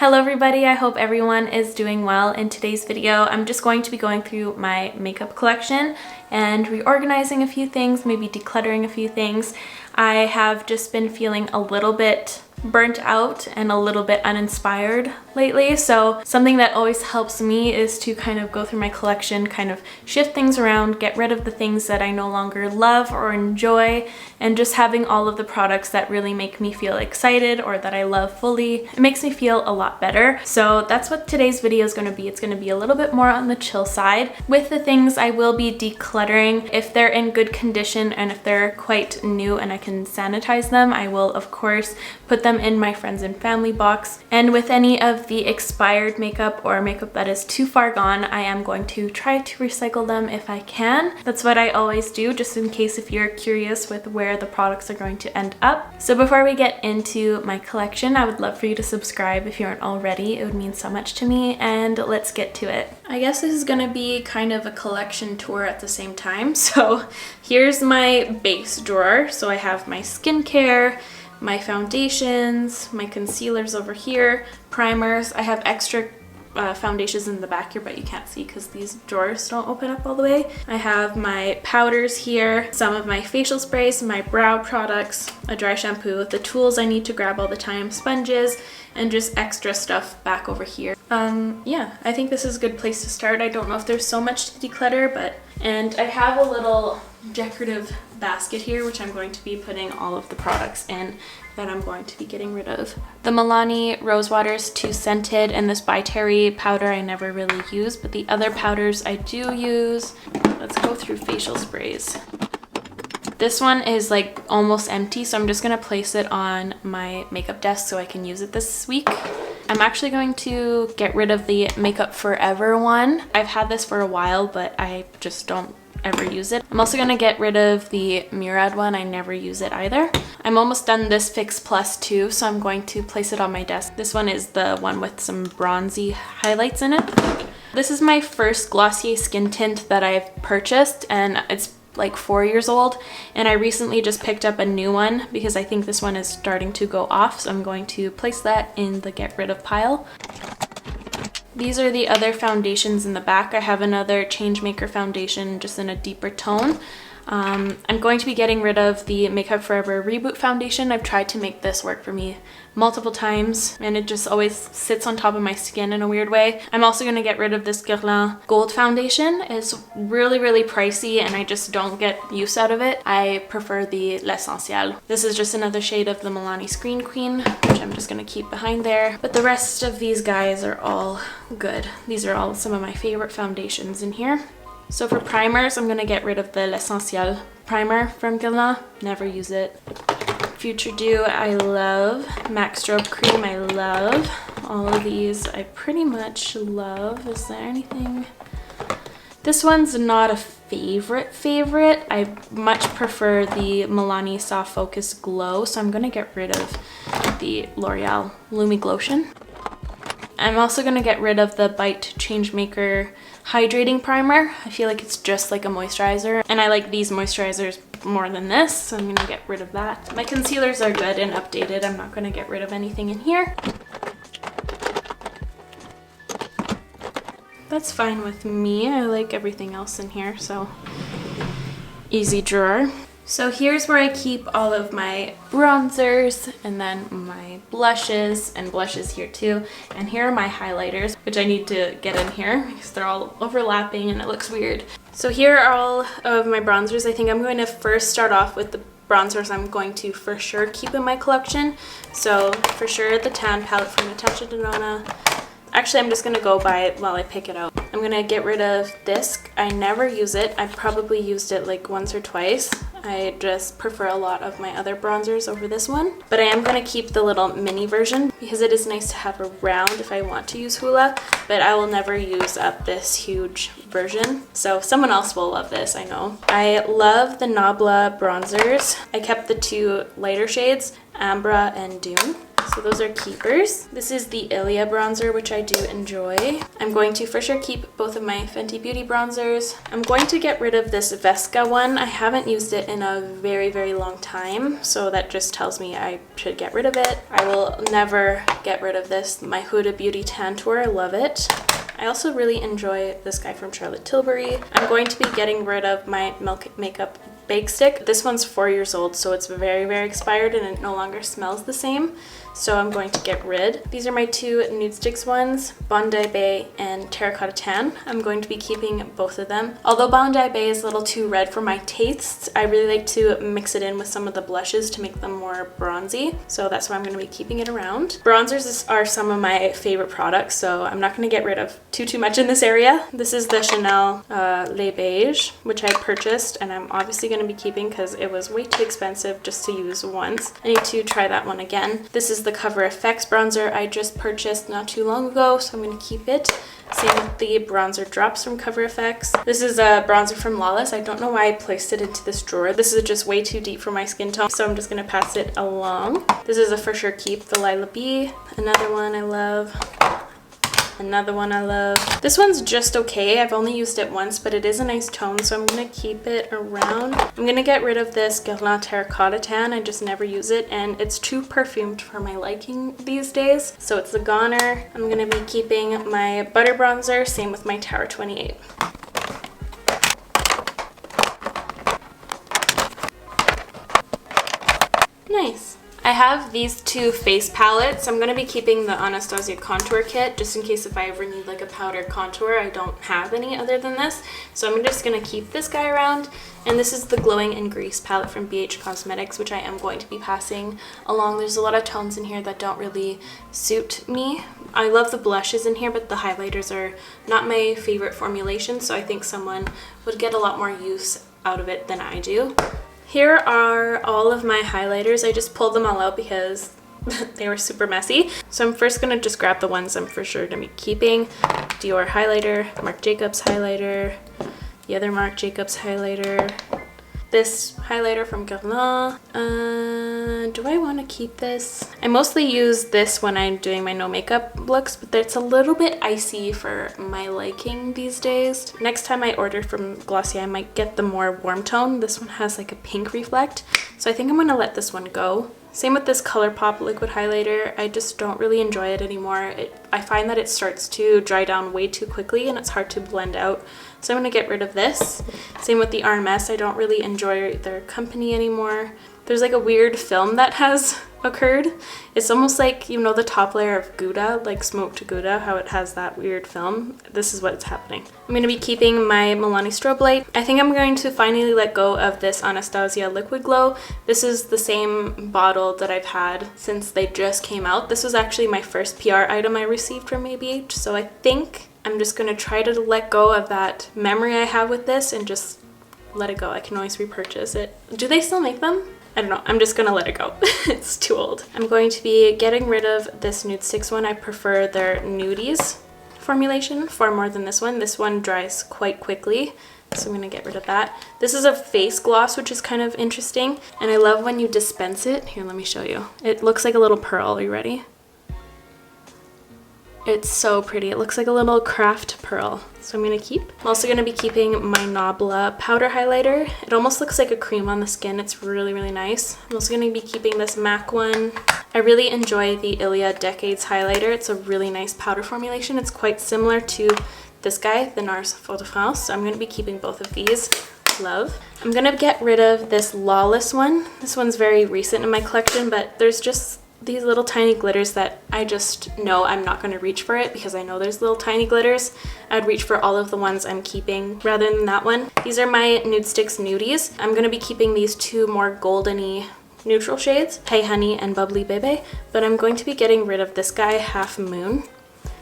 Hello everybody, I hope everyone is doing well. In today's video, I'm just going to be going through my makeup collection and reorganizing a few things, maybe decluttering a few things. I have just been feeling a little bit burnt out and a little bit uninspired lately, so something that always helps me is to kind of go through my collection, kind of shift things around, get rid of the things that I no longer love or enjoy, and just having all of the products that really make me feel excited or that I love fully. It makes me feel a lot better. So that's what today's video is going to be. It's going to be a little bit more on the chill side. With the things I will be decluttering, if they're in good condition and if they're quite new and I can sanitize them, I will of course put them in my friends and family box. And with any of the expired makeup or makeup that is too far gone, I am going to try to recycle them if I can. That's what I always do, just in case if you're curious with where the products are going to end up. So before we get into my collection, I would love for you to subscribe if you aren't already. It would mean so much to me, and let's get to it. I guess this is gonna be kind of a collection tour at the same time. So here's my base drawer. So I have my skincare, my foundations, my concealers over here, primers. I have extra foundations in the back here, but you can't see because these drawers don't open up all the way. I have my powders here, some of my facial sprays, my brow products, a dry shampoo, the tools I need to grab all the time, sponges, and just extra stuff back over here. Yeah, I think this is a good place to start. I don't know if there's so much to declutter, and I have a little decorative basket here, which I'm going to be putting all of the products in that I'm going to be getting rid of. The Milani Rose Waters 2 Scented and this By Terry powder I never really use, but the other powders I do use. Let's go through facial sprays. This one is like almost empty, so I'm just gonna place it on my makeup desk so I can use it this week. I'm actually going to get rid of the Makeup Forever one. I've had this for a while, but I just don't ever use it. I'm also gonna get rid of the Murad one. I never use it either. I'm almost done this Fix Plus too, so I'm going to place it on my desk. This one is the one with some bronzy highlights in it. This is my first Glossier skin tint that I've purchased, and it's like 4 years old, and I recently just picked up a new one because I think this one is starting to go off, so I'm going to place that in the get rid of pile. These are the other foundations in the back. I have another Changemaker foundation just in a deeper tone. I'm going to be getting rid of the Makeup Forever Reboot foundation. I've tried to make this work for me multiple times, and it just always sits on top of my skin in a weird way. I'm also going to get rid of this Guerlain Gold foundation. It's really pricey and I just don't get use out of it. I prefer the L'Essentiel. This is just another shade of the Milani Screen Queen, which I'm just going to keep behind there. But the rest of these guys are all good. These are all some of my favorite foundations in here. So for primers, I'm going to get rid of the L'Essentiel primer from Guerlain. Never use it. Future Dew, I love. MAC Strobe Cream, I love. All of these I pretty much love. Is there anything? This one's not a favorite. I much prefer the Milani Soft Focus Glow, so I'm going to get rid of the L'Oreal Lumi Glotion. I'm also going to get rid of the Bite Changemaker Hydrating Primer. I feel like it's just like a moisturizer, and I like these moisturizers more than this, so I'm going to get rid of that. My concealers are good and updated. I'm not going to get rid of anything in here. That's fine with me. I like everything else in here, so easy drawer. So here's where I keep all of my bronzers, and then my blushes, and blushes here too. And here are my highlighters, which I need to get in here because they're all overlapping and it looks weird. So here are all of my bronzers. I think I'm going to first start off with the bronzers I'm going to for sure keep in my collection. So for sure the Tan palette from Natasha Denona. Actually, I'm just going to go by it while I pick it out. I'm going to get rid of this. I never use it. I've probably used it like once or twice. I just prefer a lot of my other bronzers over this one. But I am going to keep the little mini version because it is nice to have around if I want to use Hoola. But I will never use up this huge version. So someone else will love this, I know. I love the Nabla bronzers. I kept the two lighter shades, Ambra and Dune. So those are keepers. This is the Ilia bronzer, which I do enjoy. I'm going to for sure keep both of my Fenty Beauty bronzers. I'm going to get rid of this Vesca one. I haven't used it in a very, very long time, so that just tells me I should get rid of it. I will never get rid of this, my Huda Beauty Tantour. I love it. I also really enjoy this guy from Charlotte Tilbury. I'm going to be getting rid of my Milk Makeup Bake Stick. This one's 4 years old, so it's very, very expired and it no longer smells the same. So I'm going to get rid. These are my two nude sticks ones, Bondi Bay and Terracotta Tan. I'm going to be keeping both of them. Although Bondi Bay is a little too red for my tastes, I really like to mix it in with some of the blushes to make them more bronzy. So that's why I'm going to be keeping it around. Bronzers are some of my favorite products, so I'm not going to get rid of too much in this area. This is the Chanel Les Beige, which I purchased, and I'm obviously going to be keeping because it was way too expensive just to use once. I need to try that one again. This is the JULIAFX bronzer I just purchased not too long ago, so I'm going to keep it. Same with the bronzer drops from JULIAFX. This is a bronzer from Lawless. I don't know why I placed it into this drawer. This is just way too deep for my skin tone, so I'm just going to pass it along. This is a for sure keep, the Lila B. Another one I love. Another one I love. This one's just okay. I've only used it once, but it is a nice tone, so I'm going to keep it around. I'm going to get rid of this Guerlain Terracotta Tan. I just never use it, and it's too perfumed for my liking these days, so it's a goner. I'm going to be keeping my Butter Bronzer, same with my Tower 28. Nice. I have these two face palettes. I'm going to be keeping the Anastasia contour kit just in case if I ever need like a powder contour. I don't have any other than this, so I'm just going to keep this guy around. And this is the Glowing in Grease palette from BH Cosmetics, which I am going to be passing along. There's a lot of tones in here that don't really suit me. I love the blushes in here, but the highlighters are not my favorite formulation, so I think someone would get a lot more use out of it than I do. Here are all of my highlighters. I just pulled them all out because they were super messy. So I'm first going to just grab the ones I'm for sure going to be keeping. Dior highlighter, Marc Jacobs highlighter, the other Marc Jacobs highlighter, this highlighter from Guerlain. Do I want to keep this? I mostly use this when I'm doing my no makeup looks, but it's a little bit icy for my liking these days. Next time I order from Glossier, I might get the more warm tone. This one has like a pink reflect, so I think I'm going to let this one go. Same with this ColourPop liquid highlighter. I just don't really enjoy it anymore. I find that it starts to dry down way too quickly and it's hard to blend out. So I'm going to get rid of this. Same with the RMS. I don't really enjoy their company anymore. There's like a weird film that has occurred. It's almost like, you know, the top layer of Gouda, like smoked Gouda, how it has that weird film. This is what's happening. I'm going to be keeping my Milani Strobe Light. I think I'm going to finally let go of this Anastasia Liquid Glow. This is the same bottle that I've had since they just came out. This was actually my first PR item I received from ABH, so I think I'm just going to try to let go of that memory I have with this and just let it go. I can always repurchase it. Do they still make them? I don't know. I'm just going to let it go. It's too old. I'm going to be getting rid of this Nude Sticks one. I prefer their Nudies formulation far more than this one. This one dries quite quickly, so I'm going to get rid of that. This is a face gloss, which is kind of interesting, and I love when you dispense it. Here, let me show you. It looks like a little pearl. Are you ready? It's so pretty. It looks like a little craft pearl. So I'm going to keep. I'm also going to be keeping my Nabla powder highlighter. It almost looks like a cream on the skin. It's really, really nice. I'm also going to be keeping this MAC one. I really enjoy the Ilia Decades highlighter. It's a really nice powder formulation. It's quite similar to this guy, the NARS Faux de France. So I'm going to be keeping both of these. Love. I'm going to get rid of this Lawless one. This one's very recent in my collection, but there's just these little tiny glitters that I just know I'm not going to reach for it because I know there's little tiny glitters. I'd reach for all of the ones I'm keeping rather than that one. These are my Nude Sticks Nudies. I'm going to be keeping these two more goldeny neutral shades, Hey Honey and Bubbly Bebe, but I'm going to be getting rid of this guy, Half Moon.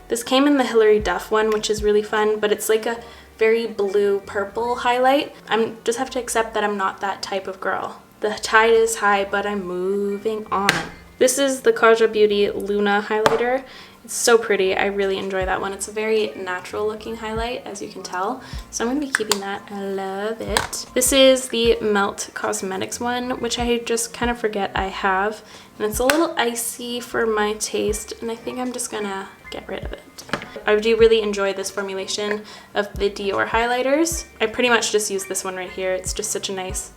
This came in the Hilary Duff one, which is really fun, but it's like a very blue purple highlight. I just have to accept that I'm not that type of girl. The tide is high, but I'm moving on. This is the Kaja Beauty Luna highlighter, It's so pretty. I really enjoy that one. It's a very natural looking highlight, as you can tell. So I'm going to be keeping that. I love it. This is the Melt Cosmetics one, which I just kind of forget I have. And it's a little icy for my taste, and I think I'm just going to get rid of it. I do really enjoy this formulation of the Dior highlighters. I pretty much just use this one right here. It's just such a nice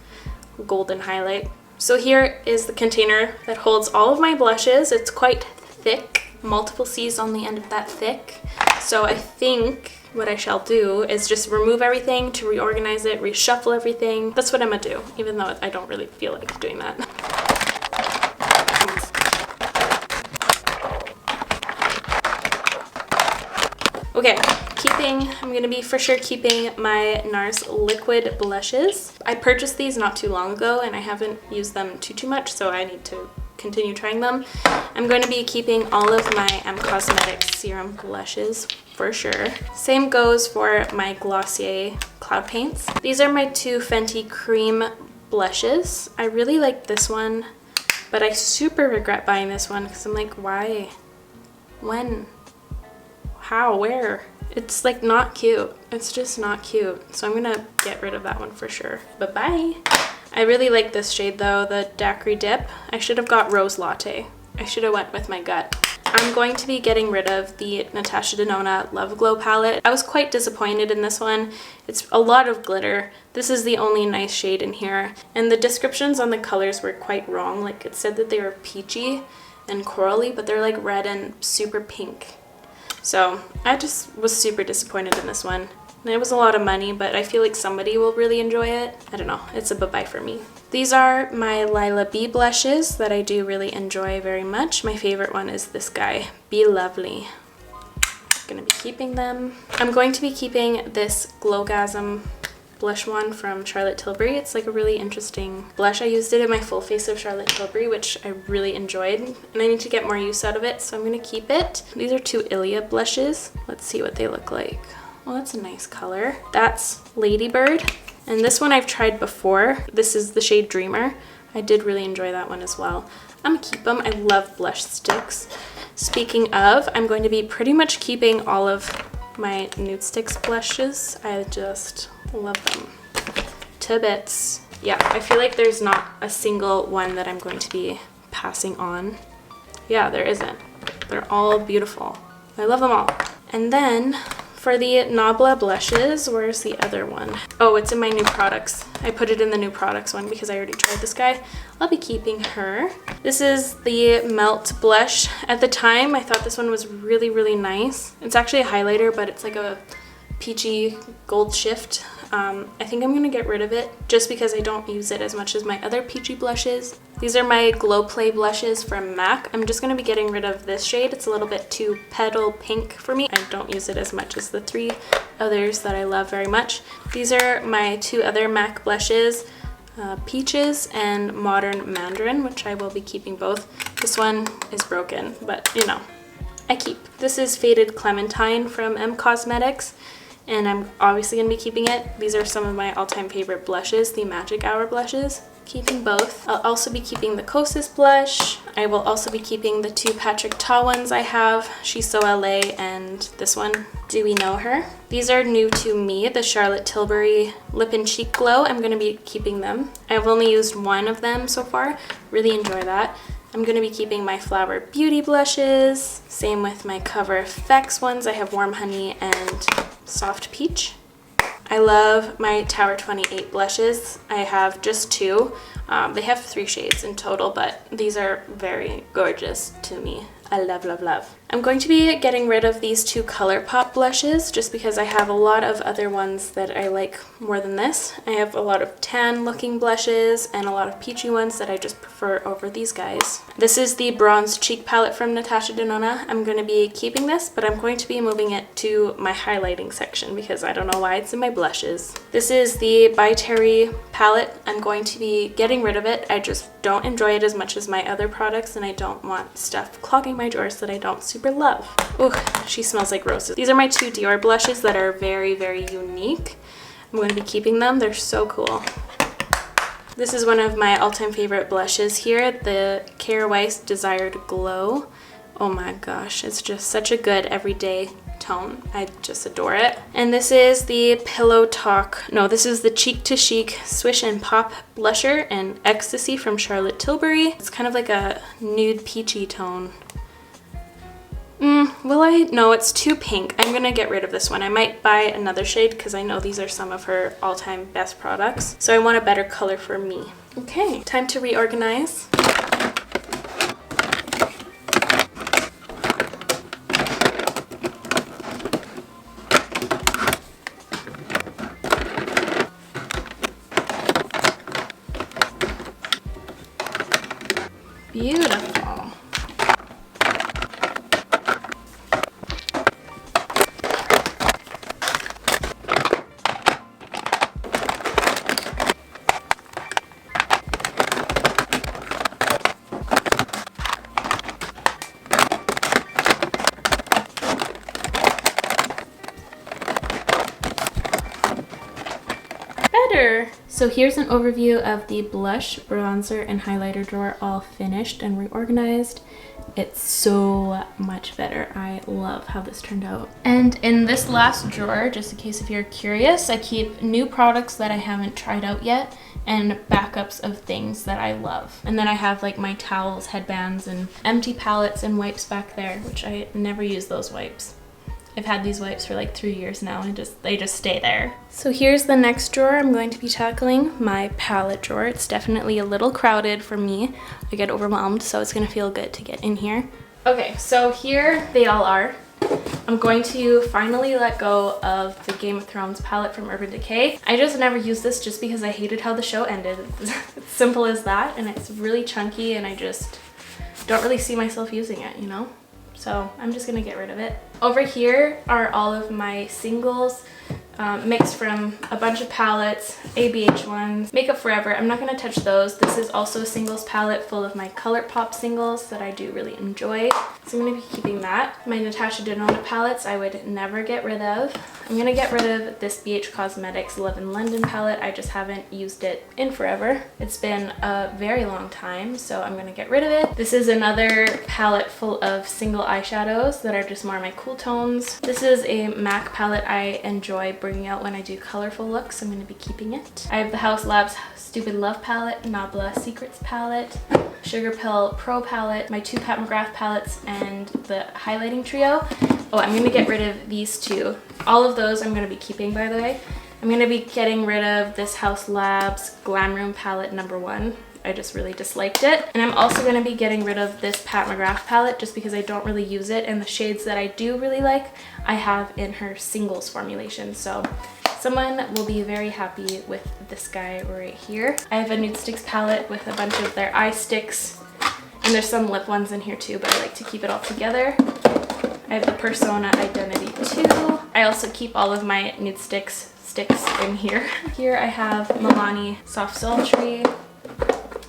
golden highlight. So here is the container that holds all of my blushes. It's quite thick, multiple C's on the end of that thick. So I think what I shall do is just remove everything to reorganize it, reshuffle everything. That's what I'm gonna do, even though I don't really feel like doing that. Okay, I'm gonna be for sure keeping my NARS liquid blushes. I purchased these not too long ago and I haven't used them too much, so I need to continue trying them. I'm going to be keeping all of my Cosmetics serum blushes for sure. Same goes for my Glossier Cloud Paints. These are my two Fenty Cream blushes. I really like this one, but I super regret buying this one because I'm like, why? When? How? Where? It's like not cute. It's just not cute. So I'm gonna get rid of that one for sure. Bye-bye. I really like this shade though, the Daiquiri Dip. I should have got Rose Latte. I should have went with my gut. I'm going to be getting rid of the Natasha Denona Love Glow palette. I was quite disappointed in this one. It's a lot of glitter. This is the only nice shade in here. And the descriptions on the colors were quite wrong. Like it said that they were peachy and corally, but they're like red and super pink. So I just was super disappointed in this one. And it was a lot of money, but I feel like somebody will really enjoy it. I don't know, it's a bye-bye for me. These are my Lila B blushes that I do really enjoy very much. My favorite one is this guy, Be Lovely. I'm gonna be keeping them. I'm going to be keeping this Glowgasm blush one from Charlotte Tilbury. It's like a really interesting blush. I used it in my full face of Charlotte Tilbury, which I really enjoyed, and I need to get more use out of it, so I'm gonna keep it. These are two Ilia blushes. Let's see what they look like. Well, that's a nice color. That's Ladybird, and this one I've tried before. This is the shade Dreamer. I did really enjoy that one as well. I'm gonna keep them. I love blush sticks. Speaking of, I'm going to be pretty much keeping all of my Nude Sticks blushes. I just love them to bits. Yeah, I feel like there's not a single one that I'm going to be passing on. Yeah, there isn't. They're all beautiful. I love them all. And then for the Nabla blushes, where's the other one? Oh, it's in my new products. I put it in the new products one because I already tried this guy. I'll be keeping her. This is the Melt blush. At the time, I thought this one was really, really nice. It's actually a highlighter, but it's like a peachy gold shift. I think I'm gonna get rid of it just because I don't use it as much as my other peachy blushes. These are my Glow Play blushes from MAC. I'm just gonna be getting rid of this shade. It's a little bit too petal pink for me. I don't use it as much as the three others that I love very much. These are my two other MAC blushes, Peaches and Modern Mandarin, which I will be keeping both. This one is broken, but you know, I keep. This is Faded Clementine from Cosmetics, and I'm obviously going to be keeping it. These are some of my all-time favorite blushes, the Magic Hour blushes. Keeping both. I'll also be keeping the Kosas blush. I will also be keeping the two Patrick Ta ones I have, She's So LA and this one, Do We Know Her. These are new to me, the Charlotte Tilbury Lip and Cheek Glow. I'm going to be keeping them. I've only used one of them so far. Really enjoy that. I'm going to be keeping my Flower Beauty blushes. Same with my Cover FX ones. I have Warm Honey and Soft Peach. I love my Tower 28 blushes. I have just two. They have 3 shades in total, but these are very gorgeous to me. I love, love, love. I'm going to be getting rid of these two ColourPop blushes just because I have a lot of other ones that I like more than this. I have a lot of tan looking blushes and a lot of peachy ones that I just prefer over these guys. This is the Bronze Cheek palette from Natasha Denona. I'm going to be keeping this, but I'm going to be moving it to my highlighting section because I don't know why it's in my blushes. This is the By Terry palette. I'm going to be getting rid of it. I just don't enjoy it as much as my other products, and I don't want stuff clogging my drawers that I don't super love. Ooh, she smells like roses. These are my two Dior blushes that are very, very unique. I'm going to be keeping them. They're so cool. This is one of my all-time favorite blushes here, the Kara Weiss Desired Glow. Oh my gosh, it's just such a good everyday tone. I just adore it. And this is the Pillow Talk. No, this is the Cheek to Chic Swish and Pop Blusher in Ecstasy from Charlotte Tilbury. It's kind of like a nude peachy tone. No, it's too pink. I'm gonna get rid of this one. I might buy another shade because I know these are some of her all-time best products. So I want a better color for me. Okay, time to reorganize. Beautiful. Better. So here's an overview of the blush, bronzer, and highlighter drawer all finished and reorganized. It's so much better. I love how this turned out. And in this last drawer, just in case if you're curious, I keep new products that I haven't tried out yet and backups of things that I love. And then I have like my towels, headbands, and empty palettes and wipes back there, which I never use those wipes. I've had these wipes for like 3 years now and they just stay there. So here's the next drawer. I'm going to be tackling my palette drawer. It's definitely a little crowded for me. I get overwhelmed, so it's gonna feel good to get in here. Okay, so here they all are. I'm going to finally let go of the Game of Thrones palette from Urban Decay. I just never used this just because I hated how the show ended. It's simple as that, and it's really chunky and I just don't really see myself using it, you know? So I'm just gonna get rid of it. Over here are all of my singles, mixed from a bunch of palettes, ABH ones, Makeup Forever. I'm not gonna touch those. This is also a singles palette full of my ColourPop singles that I do really enjoy. So I'm gonna be keeping that. My Natasha Denona palettes I would never get rid of. I'm gonna get rid of this BH Cosmetics Love in London palette. I just haven't used it in forever. It's been a very long time, so I'm gonna get rid of it. This is another palette full of single eyeshadows that are just more my cool tones. This is a MAC palette I enjoy bringing out when I do colorful looks. I'm gonna be keeping it. I have the House Labs Stupid Love palette, Nabla Secrets palette, Sugar Pill Pro palette, my 2 Pat McGrath palettes, and the highlighting trio. Oh, I'm gonna get rid of these 2. All of those I'm gonna be keeping, by the way. I'm gonna be getting rid of this House Labs Glam Room palette number 1. I just really disliked it. And I'm also gonna be getting rid of this Pat McGrath palette just because I don't really use it, and the shades that I do really like, I have in her singles formulation. So someone will be very happy with this guy right here. I have a Nude Sticks palette with a bunch of their eye sticks, and there's some lip ones in here too, but I like to keep it all together. I have the Persona Identity 2. I also keep all of my Nude Sticks in here. Here I have Milani Soft Sultry.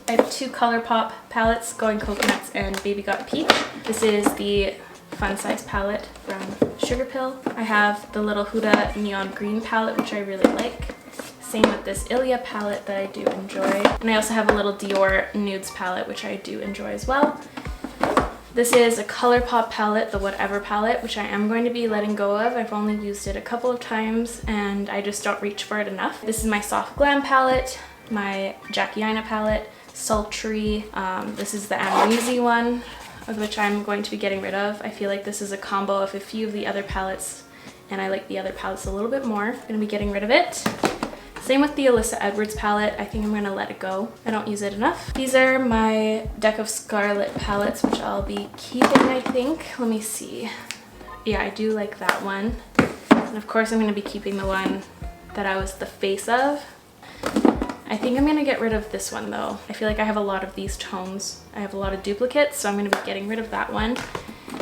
I have 2 ColourPop palettes, Going Coconuts and Baby Got Peach. This is the Fun Size palette from Sugar Pill. I have the little Huda Neon Green palette, which I really like. Same with this Ilia palette that I do enjoy. And I also have a little Dior Nudes palette, which I do enjoy as well. This is a ColourPop palette, the Whatever palette, which I am going to be letting go of. I've only used it a couple of times and I just don't reach for it enough. This is my Soft Glam palette, my Jackie Aina palette, Sultry. This is the Amrezy one, of which I'm going to be getting rid of. I feel like this is a combo of a few of the other palettes, and I like the other palettes a little bit more. I'm gonna be getting rid of it. Same with the Alyssa Edwards palette. I think I'm gonna let it go. I don't use it enough. These are my Deck of Scarlet palettes, which I'll be keeping, I think. Let me see. Yeah, I do like that one. And of course I'm gonna be keeping the one that I was the face of. I think I'm gonna get rid of this one though. I feel like I have a lot of these tones. I have a lot of duplicates, so I'm gonna be getting rid of that one.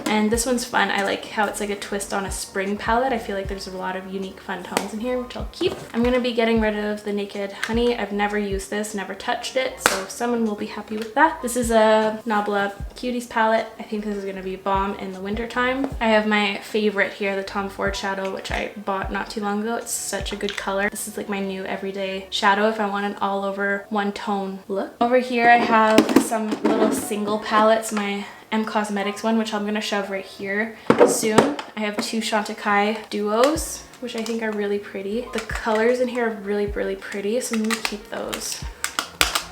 And this one's fun. I like how it's like a twist on a spring palette. I feel like there's a lot of unique fun tones in here, which I'll keep. I'm gonna be getting rid of the Naked Honey. I've never used this, never touched it, so someone will be happy with that. This is a Nabla Cuties palette. I think this is gonna be bomb in the winter time. I have my favorite here, the Tom Ford shadow, which I bought not too long ago. It's such a good color. This is like my new everyday shadow if I want an all over one tone look. Over here I have some little single palettes, my M Cosmetics one, which I'm going to shove right here soon. I have two Chantecaille duos, which I think are really pretty. The colors in here are really, really pretty, so I'm going to keep those.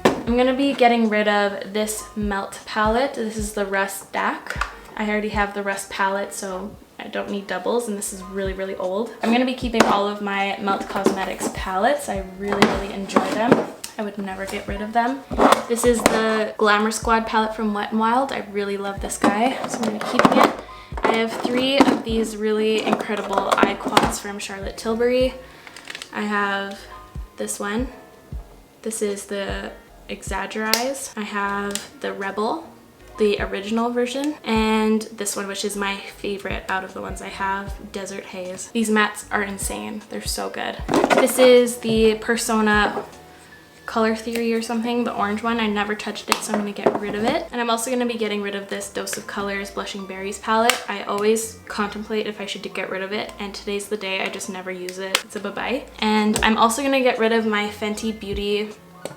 I'm going to be getting rid of this Melt palette. This is the Rust Stack. I already have the Rust palette, so I don't need doubles, and this is really, really old. I'm going to be keeping all of my Melt Cosmetics palettes. I really, really enjoy them. I would never get rid of them. This is the Glamour Squad palette from Wet n Wild. I really love this guy, so I'm going to keep it. I have 3 of these really incredible eye quads from Charlotte Tilbury. I have this one. This is the Exaggerize. I have the Rebel, the original version, and this one, which is my favorite out of the ones I have, Desert Haze. These mattes are insane. They're so good. This is the Persona Color Theory or something, the orange one. I never touched it, so I'm going to get rid of it. And I'm also going to be getting rid of this Dose of Colors Blushing Berries palette. I always contemplate if I should get rid of it, and today's the day. I just never use it. It's a bye-bye. And I'm also going to get rid of my Fenty Beauty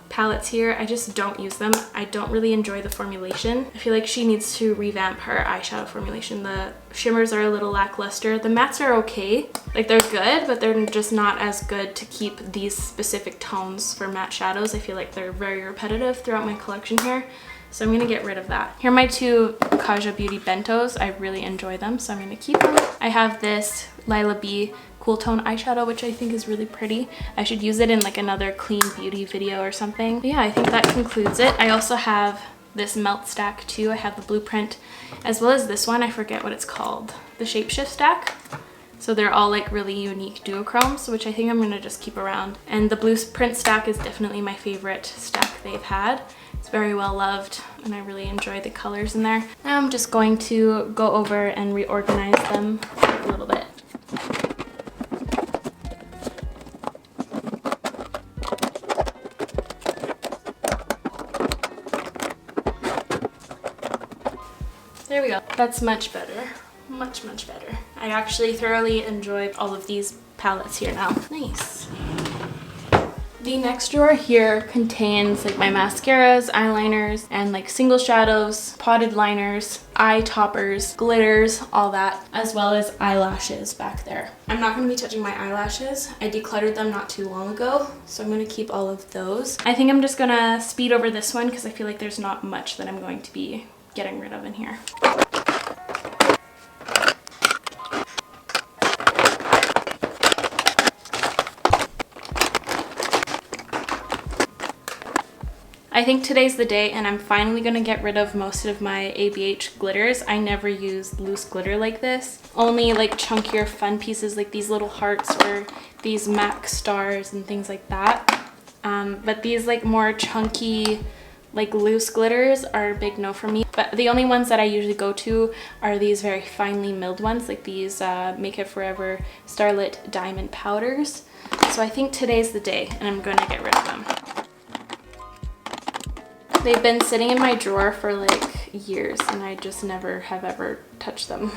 palettes here. I just don't use them. I don't really enjoy the formulation. I feel like she needs to revamp her eyeshadow formulation. The shimmers are a little lackluster. The mattes are okay. Like, they're good, but they're just not as good to keep these specific tones for matte shadows. I feel like they're very repetitive throughout my collection here. So I'm going to get rid of that. Here are my 2 Kaja Beauty Bentos. I really enjoy them, so I'm going to keep them. I have this Lila B Cool Tone eyeshadow, which I think is really pretty. I should use it in like another clean beauty video or something. But yeah, I think that concludes it. I also have this Melt stack too. I have the Blueprint, as well as this one. I forget what it's called. The Shapeshift stack. So they're all like really unique duochromes, which I think I'm gonna just keep around. And the Blueprint stack is definitely my favorite stack they've had. It's very well loved, and I really enjoy the colors in there. Now I'm just going to go over and reorganize them a little bit. There we go. That's much better. Much, much better. I actually thoroughly enjoy all of these palettes here now. Nice. The next drawer here contains like my mascaras, eyeliners, and like single shadows, potted liners, eye toppers, glitters, all that, as well as eyelashes back there. I'm not going to be touching my eyelashes. I decluttered them not too long ago, so I'm going to keep all of those. I think I'm just going to speed over this one because I feel like there's not much that I'm going to be getting rid of in here. I think today's the day, and I'm finally going to get rid of most of my ABH glitters. I never use loose glitter like this. Only like chunkier fun pieces like these little hearts or these MAC stars and things like that. But these like more chunky, like loose glitters are a big no for me. But the only ones that I usually go to are these very finely milled ones, like these Make It Forever Starlit Diamond Powders. So I think today's the day, and I'm going to get rid of them. They've been sitting in my drawer for like years, and I just never have ever touched them.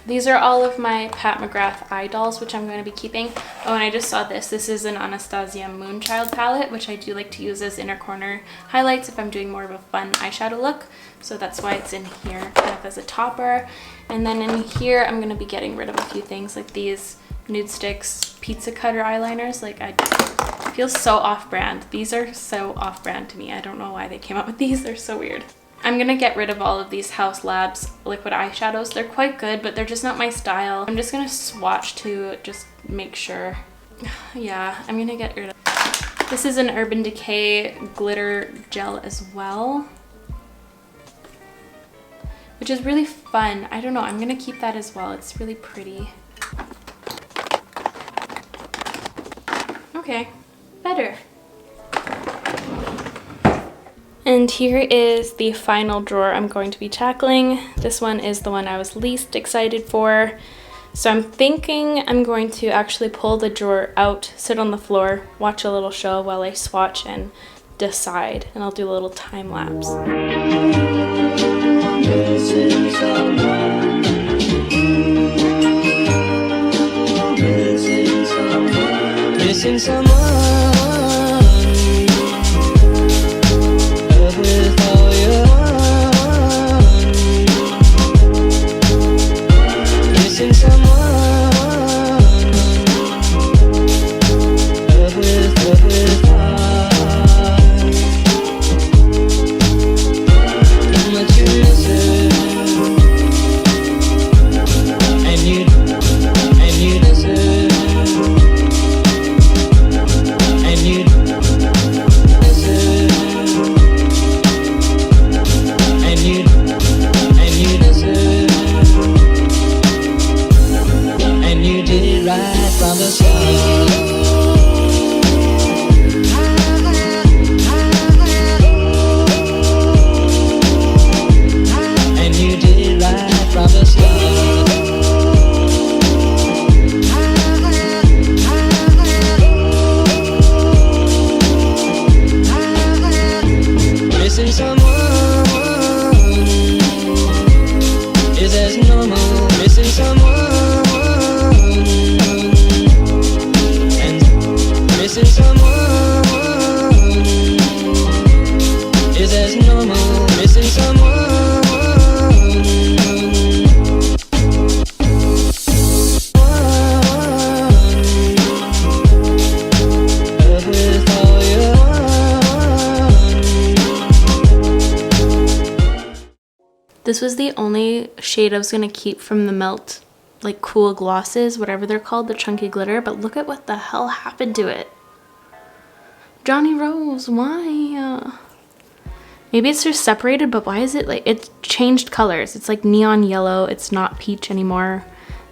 These are all of my Pat McGrath eye dolls, which I'm going to be keeping. Oh, and I just saw this. This is an Anastasia Moonchild palette, which I do like to use as inner corner highlights if I'm doing more of a fun eyeshadow look. So that's why it's in here kind of as a topper. And then in here, I'm going to be getting rid of a few things like these Nude Sticks pizza cutter eyeliners. Like, I feel so off-brand. These are so off-brand to me. I don't know why they came out with these. They're so weird. I'm gonna get rid of all of these House Labs liquid eyeshadows. They're quite good, but they're just not my style. I'm just gonna swatch to just make sure. Yeah, I'm gonna get rid of. This is an Urban Decay glitter gel as well, which is really fun. I don't know, I'm gonna keep that as well. It's really pretty. Okay, better. And here is the final drawer I'm going to be tackling. This one is the one I was least excited for. So I'm thinking I'm going to actually pull the drawer out, sit on the floor, watch a little show while I swatch and decide. And I'll do a little time lapse. This is missing someone. With all your heart. Missing someone. With heart. How much you miss it. And you miss it. And you miss it. And you miss it. And you did it right from the start. And you did it right from the start. Missing someone is as normal. Missing someone and missing someone is as normal. Missing someone. With all your heart. This was the only shade I was gonna keep from the Melt, like cool glosses, whatever they're called, the chunky glitter, but look at what the hell happened to it. Johnny Rose, why? Maybe it's just separated, but why is it like, it changed colors. It's like neon yellow, it's not peach anymore.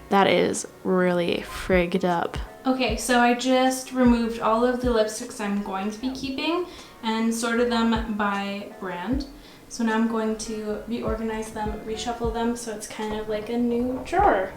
That is really frigged up. Okay, so I just removed all of the lipsticks I'm going to be keeping and sorted them by brand. So now I'm going to reorganize them, reshuffle them, so it's kind of like a new drawer.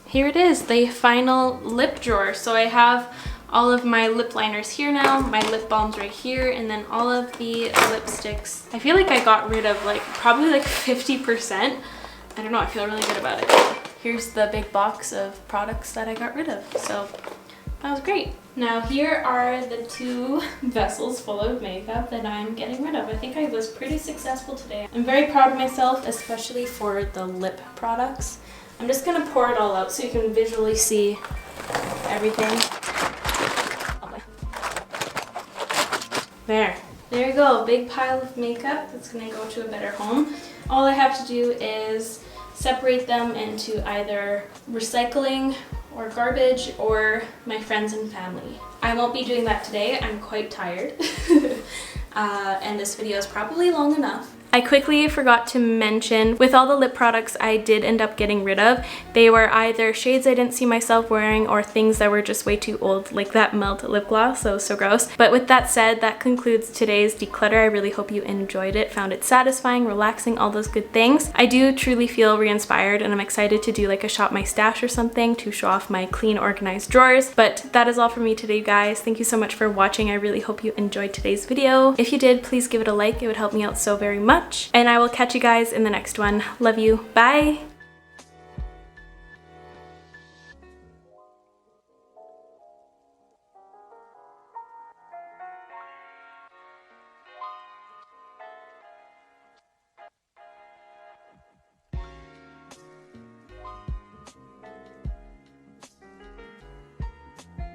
Here it is, the final lip drawer. So I have all of my lip liners here now, my lip balms right here, and then all of the lipsticks. I feel like I got rid of like probably like 50%. I don't know, I feel really good about it. Here's the big box of products that I got rid of. So that was great. Now here are the 2 vessels full of makeup that I'm getting rid of. I think I was pretty successful today. I'm very proud of myself, especially for the lip products. I'm just gonna pour it all out so you can visually see everything. There you go, big pile of makeup that's gonna go to a better home. All I have to do is separate them into either recycling or garbage or my friends and family. I won't be doing that today, I'm quite tired. And this video is probably long enough. I quickly forgot to mention, with all the lip products I did end up getting rid of, they were either shades I didn't see myself wearing or things that were just way too old, like that Melt lip gloss, so gross. But with that said, that concludes today's declutter. I really hope you enjoyed it, found it satisfying, relaxing, all those good things. I do truly feel re-inspired and I'm excited to do like a shop my stash or something to show off my clean, organized drawers. But that is all for me today, guys. Thank you so much for watching. I really hope you enjoyed today's video. If you did, please give it a like. It would help me out so very much. And I will catch you guys in the next one. Love you. Bye!